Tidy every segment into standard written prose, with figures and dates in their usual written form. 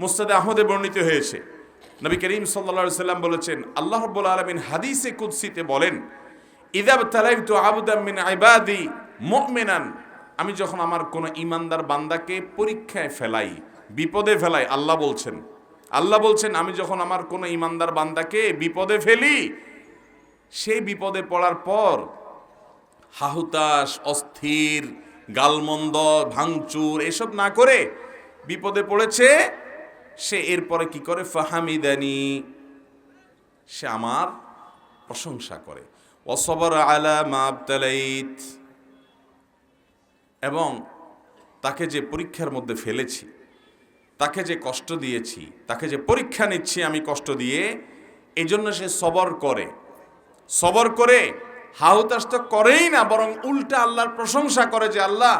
মুসনাদে আহমদে বর্ণিত হয়েছে, নবী করিম সাল্লাল্লাহু আলাইহি সাল্লাম বলেছেন, আল্লাহ রাব্বুল আলামিন হাদিসে কুদসিতে বলেন, ইযা বতালাইতু আবদাম মিন ইবাদি মুমিনান, আমি যখন আমার কোন ঈমানদার বান্দাকে পরীক্ষায় ফেলাই, বিপদে ফেলাই, আল্লাহ বলছেন আমি যখন আমার কোন ঈমানদার বান্দাকে বিপদে ফেলি, সেই বিপদে পড়ার পর হাহুতাশ, অস্থির, গালমন্দ, ভাঙচুর এসব না করে বিপদে পড়েছে, সে এরপরে কি করে? ফাহামিদানি, সে আমার প্রশংসা করে। ওয়াসবার আলা মা আবতালাইত, এবং তাকে যে পরীক্ষার মধ্যে ফেলেছি, তাকে যে কষ্ট দিয়েছি, তাকে যে পরীক্ষা নিচ্ছি আমি কষ্ট দিয়ে, এই জন্য সে সবর করে হাহুতাশ তো করেই না, বরং উল্টা আল্লাহর প্রশংসা করে যে আল্লাহ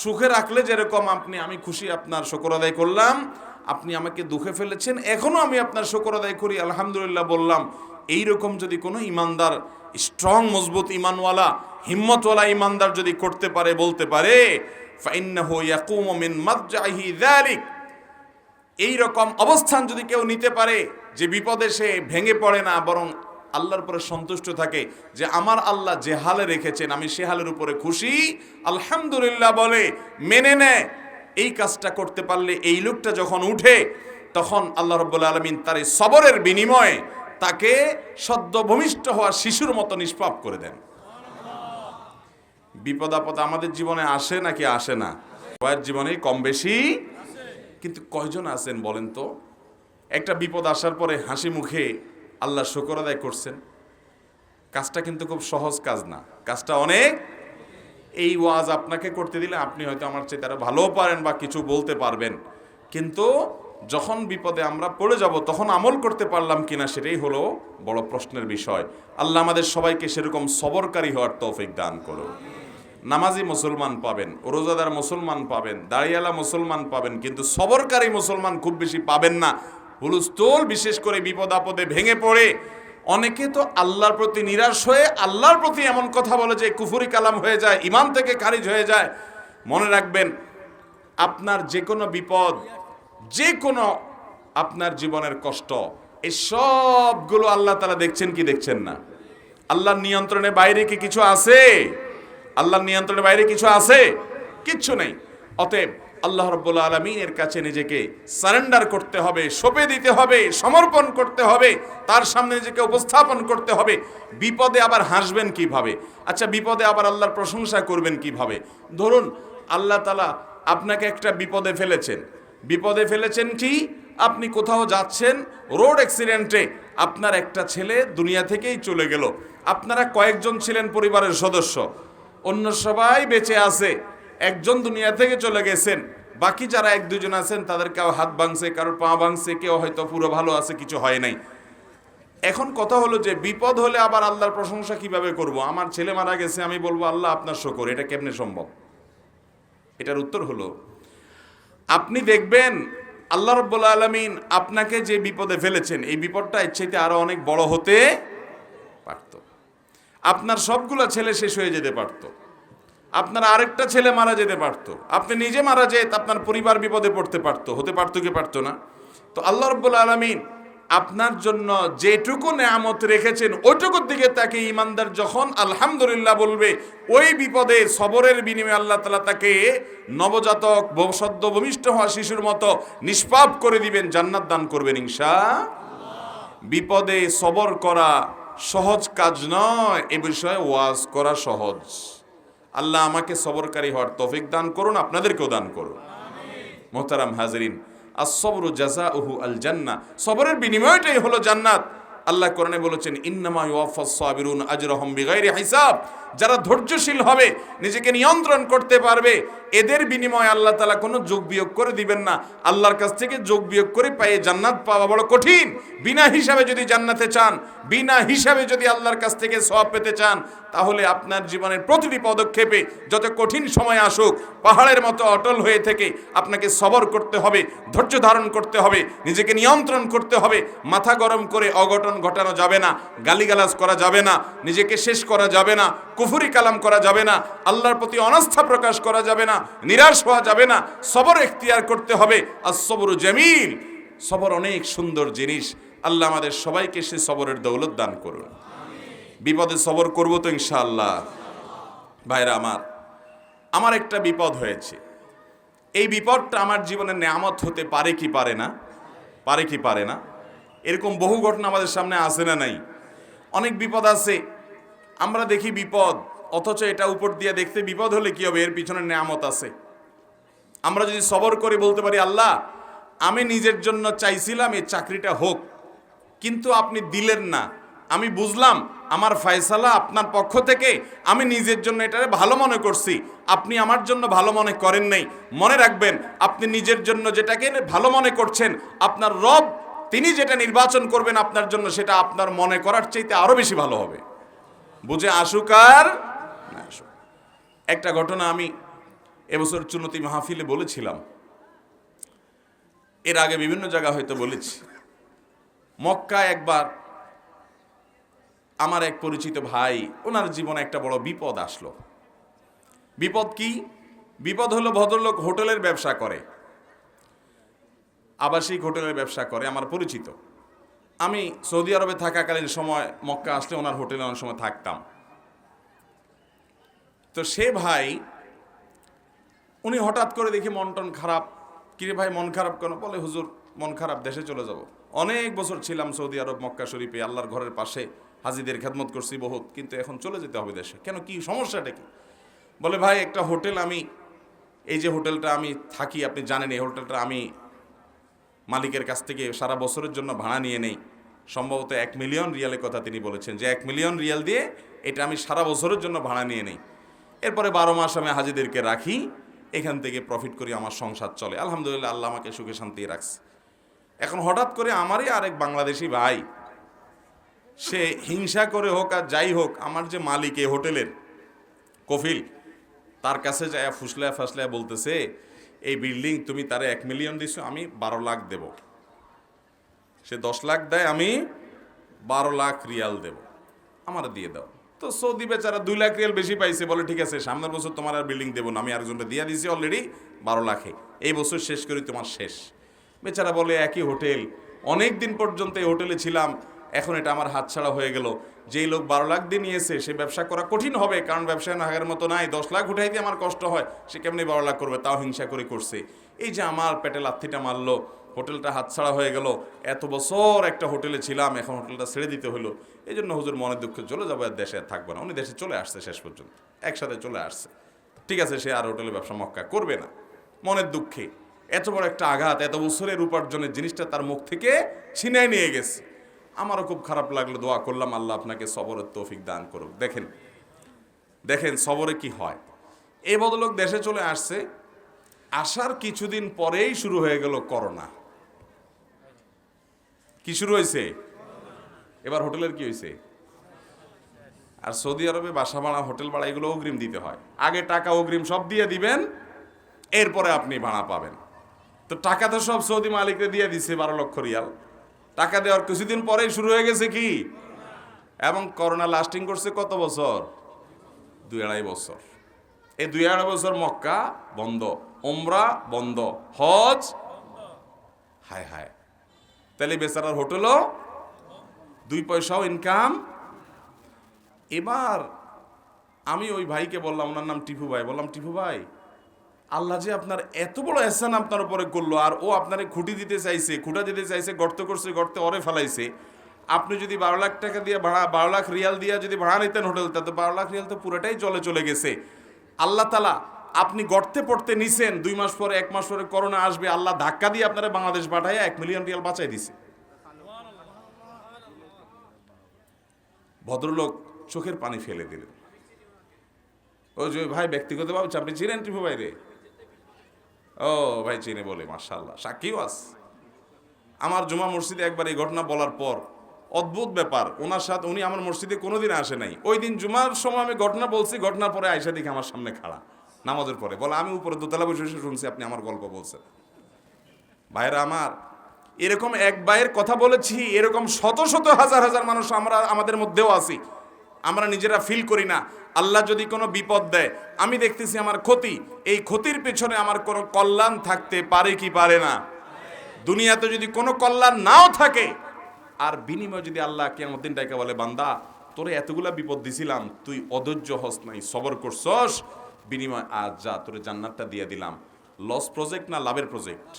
সুখে রাখলে যেরকম আমি খুশি, আপনার শুকর আদায় করলাম, আপনি আমাকে দুঃখে ফেলেছেন, এখনো আমি আপনার শুকর আদায় করি, আলহামদুলিল্লাহ বললাম। এইরকম যদি কোনো ইমানদার, স্ট্রং মজবুত ইমানওয়ালা, হিম্মতওয়ালা ইমানদার যদি করতে পারে, বলতে পারে, ফাইন্নাহু ইয়াকুমু মিন মাদজাহি যালিক, এইরকম অবস্থান যদি কেউ নিতে পারে যে বিপদে সে ভেঙে পড়ে না, বরং আল্লাহর উপরে সন্তুষ্ট থাকে যে আমার আল্লাহ যে হালে রেখেছেন আমি সে হালের উপরে খুশি, আলহামদুলিল্লাহ বলে মেনে নেয়, এই কাজটা করতে পারলে এই লোকটা যখন উঠে, তখন আল্লাহ রাব্বুল আলামিন তার এই সবরের বিনিময়ে তাকে সদ্য ভূমিষ্ঠ হওয়া শিশুর মতো নিষ্পাপ করে দেন। বিপদ আপদ আমাদের জীবনে আসে নাকি আসে না? সবার জীবনে কম বেশি, কিন্তু কয়জন আছেন বলেন তো একটা বিপদ আসার পরে হাসি মুখে আল্লাহ শুকর আদায় করছেন? কাজটা কিন্তু খুব সহজ কাজ না, কাজটা অনেক। এই ওয়াজ আপনাকে করতে দিলে আপনি হয়তো আমার চেয়ে তারা ভালোও পারেন বা কিছু বলতে পারবেন, কিন্তু যখন বিপদে আমরা পড়ে যাব তখন আমল করতে পারলাম কিনা সেটাই হলো বড় প্রশ্নের বিষয়। আল্লাহ আমাদের সবাইকে সেরকম সবরকারী হওয়ার তৌফিক দান করো। নামাজি মুসলমান পাবেন, রোজাদার মুসলমান পাবেন, দাড়িয়ালা মুসলমান পাবেন, কিন্তু সবরকারী মুসলমান খুব বেশি পাবেন না। হুলস্থুল, বিশেষ করে বিপদ আপদে ভেঙে পড়ে অনেকে তো আল্লাহর প্রতি নিরাশ হয়ে আল্লাহর প্রতি এমন কথা বলে যে কুফরি কালাম হয়ে যায়, ইমান থেকে খারিজ হয়ে যায়। মনে রাখবেন, আপনার যে কোনো বিপদ, যে কোনো আপনার জীবনের কষ্ট, এই সবগুলো আল্লাহ তাআলা দেখছেন কি দেখছেন না? আল্লাহর নিয়ন্ত্রণের বাইরে কি কিছু আছে? আল্লাহর নিয়ন্ত্রণের বাইরে কিছু আছে? কিচ্ছু নেই। অতএব আল্লাহ রাব্বুল আলামিনের কাছে নিজেকে সারেন্ডার করতে হবে, সঁপে দিতে হবে, সমর্পণ করতে হবে, তার সামনে নিজেকে উপস্থাপন করতে হবে। বিপদে আবার হাসবেন কিভাবে? আচ্ছা, বিপদে আবার আল্লাহর প্রশংসা করবেন কিভাবে? ধরুন আল্লাহ তাআলা আপনাকে একটা বিপদে ফেলেছেন কি? আপনি কোথাও যাচ্ছেন, রোড অ্যাক্সিডেন্টে আপনার একটা ছেলে দুনিয়া থেকেই চলে গেল। আপনারা কয়েকজন ছিলেন পরিবারের সদস্য, অন্য সবাই বেঁচে আছে, একজন দুনিয়া থেকে চলে গেছেন, বাকি যারা এক দুজন আছেন তাদের কেউ হাত ভাঙছে, কারোর পা ভাঙছে, কেউ হয়তো পুরো ভালো আছে, কিছু হয় নাই। এখন কথা হলো যে বিপদ হলে আবার আল্লাহর প্রশংসা কিভাবে করব? আমার ছেলে মারা গেছে, আমি বলবো আল্লাহ আপনার শুকর, এটা কেমনে সম্ভব? এটার উত্তর হলো, আপনি দেখবেন আল্লাহ রাব্বুল আলামিন আপনাকে যে বিপদে ফেলেছেন, এই বিপদটা এর চাইতে আরো অনেক বড় হতে পারত। আপনার সবগুলা ছেলে শেষ হয়ে যেতে পারত, আপনার আরেকটা ছেলে মারা যেতে পারত, আপনি নিজে মারা যেত, আপনার পরিবার বিপদে পড়তে পারত, হতে পারত কি পারত না? তো আল্লাহ রাব্বুল আলামিন আপনার জন্য যেটুকু নেয়ামত রেখেছেন ওইটুকুর দিকে তাকে ইমানদার যখন আলহামদুলিল্লাহ বলবে, ওই বিপদে সবরের বিনিময়ে আল্লাহ তাআলা তাকে নবজাতক, সদ্য ভূমিষ্ঠ হওয়া শিশুর মতো নিষ্পাপ করে দিবেন, জান্নাত দান করবেন ইনশাআল্লাহ। বিপদে সবর করা সহজ কাজ নয়, এ বিষয়ে ওয়াজ করা সহজ। আল্লাহ আমাকে সবরকারী হওয়ার তৌফিক দান করুন, আপনাদেরকেও দান করুন। মোহতারাম হাজরিন, as-sabru জাযাউহু আল জান্নাহ, সবরের বিনিময়টাই হলো জান্নাত। আল্লাহ কোরআনে বলেছেন, ইন্নামা ইউওয়াফাস সাবিরুন আজরাহুম বিগাইরি হিসাব, যারা ধৈর্যশীল হবে, নিজেকে নিয়ন্ত্রণ করতে পারবে, এদের বিনিময়ে আল্লাহ তাআলা কোনো যোগ বিয়োগ করে দিবেন না। আল্লাহর কাছ থেকে যোগ বিয়োগ করে পায়ে জান্নাত পাওয়া বড় কঠিন। বিনা হিসাবে যদি জান্নাতে চান, বিনা হিসাবে যদি আল্লাহর কাছ থেকে সওয়াব পেতে চান, তাহলে আপনার জীবনের প্রতিটি পদক্ষেপে যত কঠিন সময় আসুক, পাহাড়ের মতো অটল হয়ে থেকে আপনাকে সবর করতে হবে, ধৈর্য ধারণ করতে হবে, নিজেকে নিয়ন্ত্রণ করতে হবে। মাথা গরম করে অঘটন ঘটানো যাবে না, গালিগালাজ করা যাবে না, নিজেকে শেষ করা যাবে না, কুফরি কালাম করা যাবে না, আল্লাহর প্রতি অনাস্থা প্রকাশ করা যাবে না, নিরাশ হওয়া যাবে না। সবর এখতিয়ার করতে হবে। আস-সবরু জামিল, সবর অনেক সুন্দর জিনিস। আল্লাহ আমাদের সবাইকে সে সবরের দৌলত দান করুন। বিপদে সবর করব তো ইনশাআল্লাহ। ভাইরা আমার একটা বিপদ হয়েছে। এই বিপদটা আমার জীবনে নেয়ামত হতে পারে কি পারে না? পারে কি পারে না? এরকম বহু ঘটনা আমাদের সামনে আসে না নাই? অনেক বিপদ আছে, আমরা দেখি বিপদ, অথচ এটা উপর দিয়ে দেখতে বিপদ হলে কি হবে, এর পিছনে নেয়ামত আছে। আমরা যদি সবর করে বলতে পারি, আল্লাহ আমি নিজের জন্য চাইছিলাম এই চাকরিটা হোক, কিন্তু আপনি দিলেন না, আমি বুঝলাম আমার ফয়সালা আপনার পক্ষ থেকে, আমি নিজের জন্য এটারে ভালো মনে করছি, আপনি আমার জন্য ভালো মনে করেন নাই। মনে রাখবেন, আপনি নিজের জন্য যেটাকে ভালো মনে করছেন, আপনার রব তিনি যেটা নির্বাচন করবেন আপনার জন্য, সেটা আপনার মনে করার চাইতে আরো বেশি ভালো হবে। বুঝে আসুক আর না আসুক। একটা ঘটনা আমি এবছর চুনতি মাহফিলে বলেছিলাম, এর আগে বিভিন্ন জায়গা হয়তো বলেছি। মক্কায় একবার আমার এক পরিচিত ভাই, ওনার জীবনে একটা বড় বিপদ আসলো। বিপদ কি? বিপদ হলো, ভদ্রলোক হোটেলের ব্যবসা করে, আবাসিক হোটেলের ব্যবসা করে, আমার পরিচিত। আমি সৌদি আরবে থাকাকালীন সময় মক্কা আসলে ওনার হোটেলে অনেক সময় থাকতাম। তো সে ভাই, উনি হঠাৎ করে দেখি মন টন খারাপ। কিরে ভাই মন খারাপ কেন? বলে হুজুর মন খারাপ, দেশে চলে যাব। অনেক বছর ছিলাম সৌদি আরব মক্কা শরীফে, আল্লাহর ঘরের পাশে হাজিদের খেদমত করছি বহুত, কিন্তু এখন চলে যেতে হবে দেশে। কেন, কি সমস্যাটা কি? বলে ভাই একটা হোটেল, আমি এই যে হোটেলটা আমি থাকি আপনি জানেন, এই হোটেলটা আমি মালিকের কাছ থেকে সারা বছরের জন্য ভাড়া নিয়ে নেই। সম্ভবত 1 মিলিয়ন রিয়ালের কথা তিনি বলেছেন, যে 1 মিলিয়ন রিয়াল দিয়ে এটা আমি সারা বছরের জন্য ভাড়া নিয়ে নেই। এরপরে 12 মাস আমি হাজিদেরকে রাখি, এখান থেকে প্রফিট করি, আমার সংসার চলে। আলহামদুলিল্লাহ, আল্লাহ আমাকে সুখে শান্তি রাখছে। এখন হঠাৎ করে আমারই আরেক বাংলাদেশি ভাই, সে হিংসা করে হোক আর যাই হোক, আমার যে মালিক এই হোটেলের কফিল, তার কাছে যায় ফুসলায় ফাসলায় বলতেছে, এই বিল্ডিং তুমি তারে 1 মিলিয়ন দিছো, আমি 12 লাখ দেব। সে 10 লাখ দেয়, আমি 12 লাখ রিয়াল দেব, আমার দিয়ে দাও। তো সৌদি বেচারা 2 লাখ রিয়াল বেশি পাইছে, বলে ঠিক আছে সামনের বছর তোমার আর বিল্ডিং দেবো না, আমি আরেকজনটা দিয়ে দিয়েছি অলরেডি 12 লাখে, এই বছর শেষ করি, তোমার শেষ। বেচারা বলে একই হোটেল, অনেক দিন পর্যন্ত এই হোটেলে ছিলাম, এখন এটা আমার হাতছাড়া হয়ে গেল। যেই লোক 12 লাখ দিয়ে নিয়েছে সে ব্যবসা করা কঠিন হবে, কারণ ব্যবসায় না আগের মতো নাই। 10 লাখ উঠাইতে আমার কষ্ট হয়, সে কেমনি 12 লাখ করবে? তাও হিংসা করে করছে। এই যে আমার পেটে লাথিটা মারলো, হোটেলটা হাতছাড়া হয়ে গেল, এত বছর একটা হোটেলে ছিলাম, এখন হোটেলটা ছেড়ে দিতে হলো। এই জন্য হুজুর মনের দুঃখে চলে যাবো, আর দেশে থাকবো না। উনি দেশে চলে আসছে, শেষ পর্যন্ত একসাথে চলে আসছে। ঠিক আছে, সে আর হোটেলে ব্যবসা মক্কা করবে না। মনের দুঃখে এত বড় একটা আঘাত, এত বছরের উপার্জনের জিনিসটা তার মুখ থেকে ছিনাই নিয়ে গেছে। আমারও খুব খারাপ লাগলো, দোয়া করলাম আল্লাহ আপনাকে সবরের তৌফিক দান করুক। দেখেন দেখেন সবরে কি হয়। এই ভদ্রলোক দেশে চলে আসছে, আসার কিছুদিন পরেই শুরু হয়ে গেল করোনা। কি শুরু হয়েছে? এবার হোটেলের কি হয়েছে? আর সৌদি আরবে বাসা ভাড়া, হোটেল ভাড়া এগুলো অগ্রিম দিতে হয়। আগে টাকা অগ্রিম সব দিয়ে দিবেন, এরপরে আপনি ভাড়া পাবেন। তো টাকা তো সব সৌদি মালিকরে দিয়ে দিছে 12 লক্ষ রিয়াল। টাকা দেওয়ার কিছুদিন পরেই শুরু হয়ে গেছে কি, এবং করোনা লাস্টিং করছে কত বছর? 2-2.5 বছর। এই 2-2.5 বছর মক্কা বন্ধ, উমরা বন্ধ, হজ, হায় হায়। তাহলে বেচারার হোটেলও 2 পয়সাও ইনকাম। এবার আমি ওই ভাইকে বললাম, ওনার নাম টিপু ভাই, বললাম টিপু ভাই, আল্লাহ যে আপনার এত বড় এহসান আপনার উপরে করলো, আর ও আপনারে খুঁটা দিতে চাইছে, গর্ত করছে, গর্তে অরে ফেলাইছে। আপনি যদি 12 লাখ টাকা দিয়ে ভাড়া, 12 লাখ রিয়াল দিয়ে যদি ভাড়া নিতেন হোটেলটা, তো 12 লাখ রিয়াল তো পুরোটাই জলে চলে গেছে। আল্লাহ তাআলা আপনি গর্তে পড়তে নিছেন, 2 মাস পরে 1 মাস পরে করোনা আসবে, আল্লাহ ধাক্কা দিয়ে আপনারা বাংলাদেশ পাঠায় 1 মিলিয়ন রিয়াল বাঁচাই দিছে। ভদ্রলোক চোখের পানি ফেলে দিলেন। ওই যে ভাই ব্যক্তিগতভাবে আপনি চিনেন টিপু ভাই রে? ও ভাই চিনে, বলে মাশাআল্লাহ, সাক্ষীও আছে। আমার জুমা মসজিদে একবার এই ঘটনা বলার পর, অদ্ভুত ব্যাপার, ওনার সাথে, উনি আমার মসজিদে কোনোদিন আসে নাই। ওই দিন জুমার সময় আমি ঘটনা বলছি, ঘটনার পরে আয়সা দেখে আমার সামনে খাড়া নামাজের পরে, বলে আমি উপরে দোতলা বসে শুনছি আপনি আমার গল্প বলছেন। ভাইরা আমার, এরকম এক ভাইয়ের কথা বলেছি, এরকম শত শত হাজার হাজার মানুষ আমরা আমাদের মধ্যেও আছি, আমরা নিজেরা ফিল করি না। আল্লাহ যদি কোনো বিপদ দেয়, আমি দেখতেছি আমার ক্ষতি, এই ক্ষতির পেছনে আমার কোনো কল্যাণ থাকতে পারে কি পারে না? দুনিয়াতে যদি কোনো কল্যাণ নাও থাকে, আর বিনিময় যদি আল্লাহ কিয়ামত দিন ডাইকা বলে, বান্দা তোরে এতগুলা বিপদ দিছিলাম, তুই অধৈর্য হস নাই, সবর করছস, বিনিময় আজ যা তোরে জান্নাতটা দিয়ে দিলাম। লস প্রজেক্ট না লাভের প্রজেক্ট?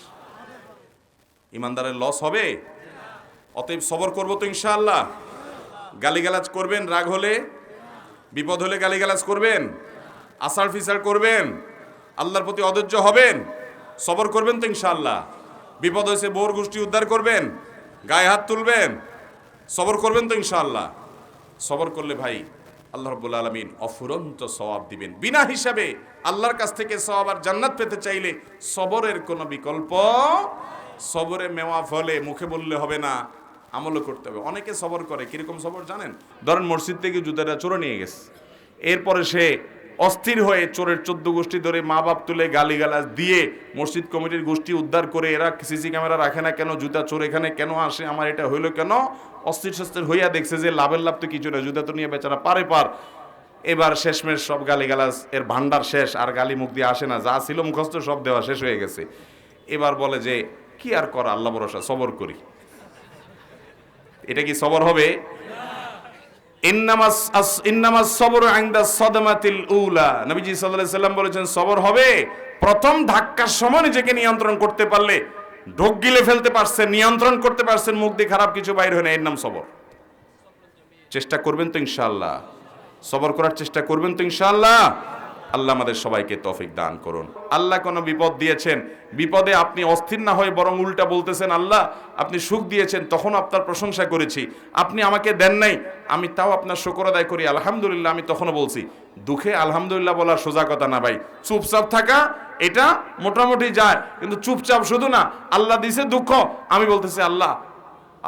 ইমানদারের লস হবে? অতএব সবর করবো তো ইনশাআল্লাহ। গালিগালাজ করবেন রাগ হলে, বিপদ হলে গালিগালাজ করবেন, আসার ফিসার করবেন, আল্লাহর প্রতি অধৈর্য হবেন, সবর করবেন তো ইনশাআল্লাহ। বিপদ হয়েছে বোর গোষ্ঠী উদ্ধার করবেন, গায়ে হাত তুলবেন, সবর করবেন তো ইনশাআল্লাহ। সবর করলে ভাই আল্লাহ রাব্বুল আলামিন অফুরন্ত সওয়াব দিবেন বিনা হিসাবে। আল্লাহর কাছ থেকে সওয়াব আর জান্নাত পেতে চাইলে সবরের কোনো বিকল্প, সবরে মেওয়া ফলে মুখে বললে হবে না, আমলও করতে হবে। অনেকে সবর করে, কিরকম সবর জানেন? ধরেন মসজিদ থেকে জুতাটা চোরে নিয়ে গেছে, এরপরে সে অস্থির হয়ে চোরের 14 গোষ্ঠী ধরে মা বাপ তুলে গালিগালাজ দিয়ে মসজিদ কমিটির গোষ্ঠী উদ্ধার করে, এরা সিসি ক্যামেরা রাখে না কেন, জুতা চোর এখানে কেন আসে, আমার এটা হইলো কেন, অস্থির সস্থির হইয়া দেখছে যে লাভের লাভ তো কিছু না, জুতা তো নিয়ে বেচারা পারে পার। এবার শেষমেশ সব গালিগালাজ এর ভান্ডার শেষ, আর গালি মুখ দিয়ে আসে না, যা ছিল মুখস্থ সব দেওয়া শেষ হয়ে গেছে। এবার বলে যে কি আর করা, আল্লাহ ভরসা, সবর করি। এটা কি সবর হবে? ইন্নামাস সবরু ইনদা সাদমাতিল উলা, নবীজি সাল্লাল্লাহু আলাইহি সাল্লাম বলেছেন সবর হবে প্রথম ধাক্কার সময় নিজেকে নিয়ন্ত্রণ করতে পারলে, ঢোক গিলে ফেলতে পারছেন, নিয়ন্ত্রণ করতে পারছেন, মুখ দিয়ে খারাপ কিছু বাইর হয় না, এর নাম সবর। চেষ্টা করবেন তো ইনশাআল্লাহ, সবর করার চেষ্টা করবেন তো ইনশাআল্লাহ। আল্লাহ আমাদের সবাইকে তৌফিক দান করুন। আল্লাহ কোনো বিপদ দিয়েছেন, বিপদে আপনি অস্থির না হয়ে বরং উল্টা বলতেছেন, আল্লাহ আপনি সুখ দিয়েছেন, তখন আপনার প্রশংসা করেছি, আপনি আমাকে দেন নাই, আমি তাও আপনার শুকর আদায় করি, আলহামদুলিল্লাহ, আমি তখনও বলছি। দুঃখে আলহামদুলিল্লাহ বলার সোজা কথা না ভাই, চুপচাপ থাকা এটা মোটামুটি যায়, কিন্তু চুপচাপ শুধু না, আল্লাহ দিছে দুঃখ, আমি বলতেছি আল্লাহ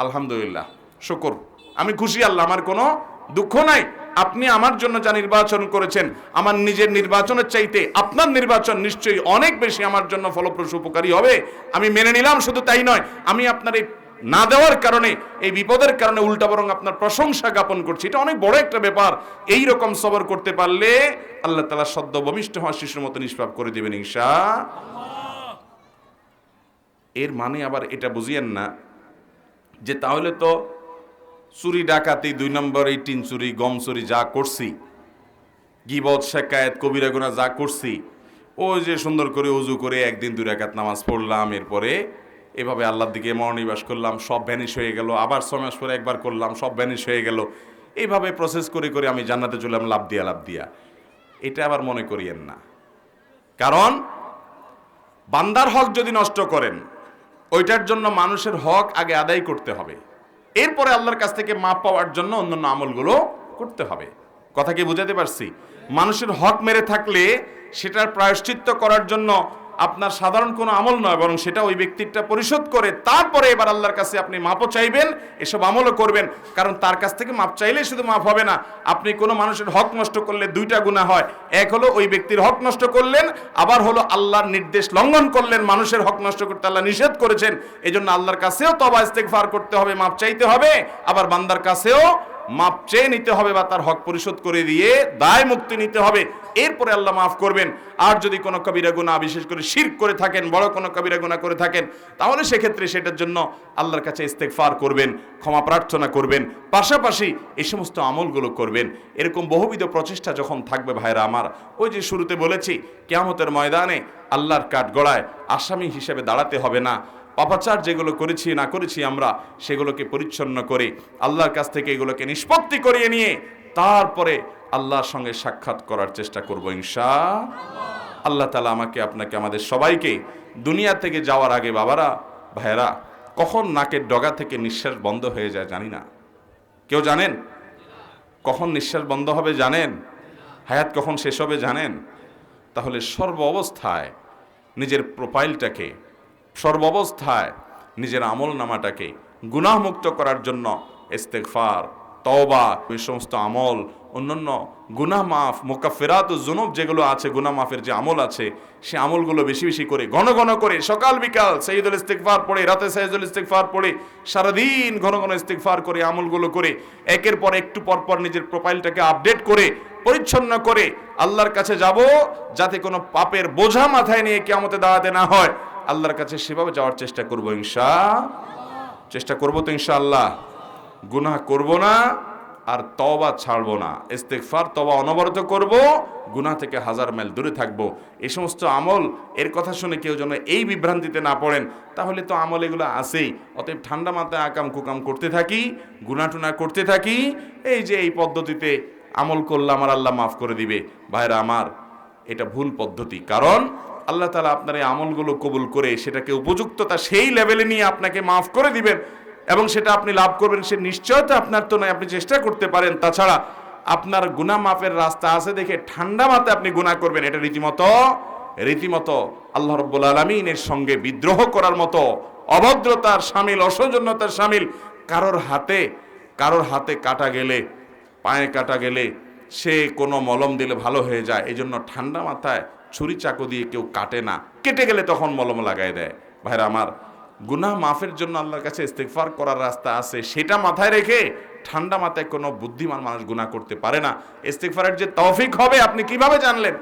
আলহামদুলিল্লাহ, শুকর, আমি খুশি আল্লাহ, আমার কোনো দুঃখ নাই, আপনি আমার জন্য যা নির্বাচন করেছেন, আমার নিজের নির্বাচনের চাইতে আপনার নির্বাচন নিশ্চয়ই অনেক বেশি আমার জন্য ফলপ্রসূ উপকারী হবে, আমি মেনে নিলাম। শুধু তাই নয়, আমি আপনার এই না দেওয়ার কারণে, এই বিপদের কারণে উল্টা বরং আপনার প্রশংসা জ্ঞাপন করছি, এটা অনেক বড় একটা ব্যাপার। এই রকম সবর করতে পারলে আল্লাহ তাআলা সদ্য ভূমিষ্ঠ হওয়া শিশুর মতো নিষ্পাপ করে দিবেন ইনশাআল্লাহ। এর মানে আবার এটা বুঝিয়েন না যে তাহলে তো চুরি ডাকাতি 2 নম্বর, এই 3 চুরি, গম চুরি যা করছি, গীবত শেকায়েত কবিরা গুনাহ যা করছি, ওই যে সুন্দর করে ওযু করে একদিন 2 রাকাত নামাজ পড়লাম, এরপরে এভাবে আল্লাহর দিকে মনোনিবেশ করলাম, সব ভ্যানিশ হয়ে গেল, আবার 6 মাস পরে একবার করলাম, সব ভ্যানিশ হয়ে গেল, এইভাবে প্রসেস করে করে আমি জান্নাতে চললাম লাভ দিয়া। এটা আবার মনে করিয়েন না, কারণ বান্দার হক যদি নষ্ট করেন, ওইটার জন্য মানুষের হক আগে আদায় করতে হবে, এরপরে আল্লাহর কাছ থেকে মাপ পাওয়ার জন্য অন্যান্য আমলগুলো করতে হবে। কথা কি বুঝাতে পারছি? মানুষের হক মেরে থাকলে সেটার প্রায়শ্চিত্ত করার জন্য আপনার সাধারণ কোনো আমল নয়, বরং সেটা ওই ব্যক্তিটা পরিশোধ করে তারপরে এবার আল্লাহর কাছে আপনি মাপও চাইবেন, এসব আমলও করবেন। কারণ তার কাছ থেকে মাপ চাইলে শুধু মাপ হবে না, আপনি কোনো মানুষের হক নষ্ট করলে 2টা গুনাহ হয়। এক হলো ওই ব্যক্তির হক নষ্ট করলেন, আবার হলো আল্লাহর নির্দেশ লঙ্ঘন করলেন। মানুষের হক নষ্ট করতে আল্লাহ নিষেধ করেছেন, এজন্য আল্লাহর কাছেও তওবা ইস্তেগফার করতে হবে, মাপ চাইতে হবে, আবার বান্দার কাছেও মাপ চেয়ে নিতে হবে বা তার হক পরিশোধ করে দিয়ে দায় মুক্তি নিতে হবে, এরপরে আল্লাহ মাফ করবেন। আর যদি কোনো কবিরা গুনাহ, বিশেষ করে শিরক করে থাকেন, বড় কোনো কবিরা গুনাহ করে থাকেন, তাহলে সেক্ষেত্রে সেটার জন্য আল্লাহর কাছে ইস্তেগফার করবেন, ক্ষমা প্রার্থনা করবেন, পাশাপাশি এই সমস্ত আমলগুলো করবেন। এরকম বহুবিধ প্রচেষ্টা যখন থাকবে ভাইরা আমার, ওই যে শুরুতে বলেছি, কিয়ামতের ময়দানে আল্লাহর কাঠগড়ায় আসামি হিসেবে দাঁড়াতে হবে না। পাপাচার যেগুলো করেছি না করেছি আমরা, সেগুলোকে পরিচ্ছন্ন করে আল্লাহর কাছ থেকে এগুলোকে নিষ্পত্তি করিয়ে নিয়ে তারপরে আল্লাহর সঙ্গে সাক্ষাৎ করার চেষ্টা করব ইনশাআল্লাহ। আল্লাহ তাআলা আমাকে, আপনাকে, আমাদের সবাইকে দুনিয়া থেকে যাওয়ার আগে বাবারা, ভাইয়েরা, কখন নাকের ডগা থেকে নিঃশ্বাস বন্ধ হয়ে যায় জানি না। কেউ জানেন কখন নিঃশ্বাস বন্ধ হবে? জানেন হায়াত কখন শেষ হবে? জানেন? তাহলে সর্ব অবস্থায় নিজের প্রোফাইলটাকে, সর্বাবস্থায় নিজের আমল নামাটাকে গুনাহমুক্ত করার জন্য ইস্তেগফার, তওবা, এই সমস্ত আমল, অন্যান্য গুনাহ মাফ, মুকাফফিরাতুজ যুনুব যেগুলো আছে, গুনাহ মাফের যে আমল আছে, সে আমলগুলো বেশি বেশি করে, ঘন ঘন করে, সকাল বিকাল সাইয়্যিদুল ইস্তিগফার পড়ে, রাতে সাইয়্যিদুল ইস্তিগফার পড়ে, সারাদিন ঘন ঘন ইস্তিগফার করে, আমলগুলো করে, একের পর একটু পর পর নিজের প্রোফাইলটাকে আপডেট করে, পরিচ্ছন্ন করে আল্লাহর কাছে যাব, যাতে কোনো পাপের বোঝা মাথায় নিয়ে কিয়ামতে দাঁড়াতে না হয়। আল্লাহর কাছে সেভাবে যাওয়ার চেষ্টা করব চেষ্টা করব তো ইনশাআল্লাহ। গুনাহ করব না আর তওবা ছাড়ব না, ইস্তেগফার তওবা অনবরত করব, গুনাহ থেকে হাজার মাইল দূরে থাকব। এই সমস্ত আমল, এর কথা শুনে কেউ যেন এই বিভ্রান্তিতে না পড়েন, তাহলে তো আমল এগুলো আছেই। অতএব ঠান্ডা মাথায় আকাম কুকাম করতে থাকি, গুনাহ টুনা করতে থাকি, এই যে এই পদ্ধতিতে আমল করলাম আর আল্লাহ মাফ করে দিবে। ভাইরা আমার, এটা ভুল পদ্ধতি। কারণ আল্লাহ তাআলা আপনার এই আমলগুলো কবুল করে সেটাকে উপযুক্ততা সেই লেভেলে নিয়ে আপনাকে মাফ করে দিবেন এবং সেটা আপনি লাভ করবেন, সে নিশ্চয়তা আপনার তো নয়। আপনি চেষ্টা করতে পারেন, তাছাড়া আপনার গুনাহ মাফের রাস্তা আছে দেখে ঠান্ডা মাথায় আপনি গুনাহ করবেন, এটা রীতিমতো আল্লাহ রাব্বুল আলামিনের সঙ্গে বিদ্রোহ করার মতো, অভদ্রতার শামিল, অসৌজন্যতার শামিল। কারোর হাতে কাটা গেলে, পায়ে কাটা গেলে সে কোনো মলম দিলে ভালো হয়ে যায়। এই জন্য ঠান্ডা মাথায় ছুরি চাকু দিয়ে কেউ কাটে না, কেটে গেলে তখন মলম লাগাই দেয়। ভাইরা আমার, গুনাহ মাফের জন্য আল্লাহর কাছে ইস্তেগফার করার রাস্তা আছে, সেটা মাথায় রেখে ঠান্ডা মাথায় কোনো বুদ্ধিমান মানুষ গুনাহ করতে পারে না। ইস্তেগফারের যে তৌফিক হবে আপনি কিভাবে জানলেন?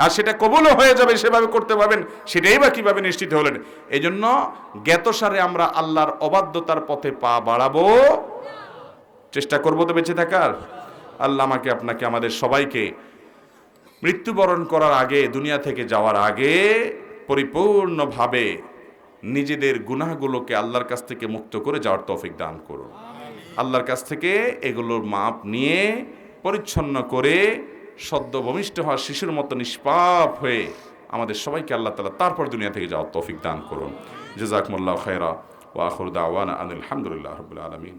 আর সেটা কবুলও হয়ে যাবে, সেভাবে করতে পারবেন, সেটাই বা কিভাবে নিশ্চিত হলেন? এই জন্য জ্ঞাতসারে আমরা আল্লাহর অবাধ্যতার পথে পা বাড়াবো, চেষ্টা করবো তো বেঁচে থাকার। আল্লাহ আমাকে, আপনাকে, আমাদের সবাইকে মৃত্যুবরণ করার আগে, দুনিয়া থেকে যাওয়ার আগে পরিপূর্ণভাবে নিজেদের গুনাহগুলোকে আল্লাহর কাছ থেকে মুক্ত করে যাওয়ার তৌফিক দান করুন। আল্লাহর কাছ থেকে এগুলোর মাপ নিয়ে পরিচ্ছন্ন করে সদ্য ভূমিষ্ঠ হওয়া শিশুর মতো নিষ্পাপ হয়ে আমাদের সবাইকে আল্লাহ তাআলা তারপর দুনিয়া থেকে যাওয়ার তৌফিক দান করুন। জাযাকুমুল্লাহু খায়রা ওয়া আখিরু দাওয়ানা আনিল হামদুলিল্লাহি রাব্বিল আলামিন।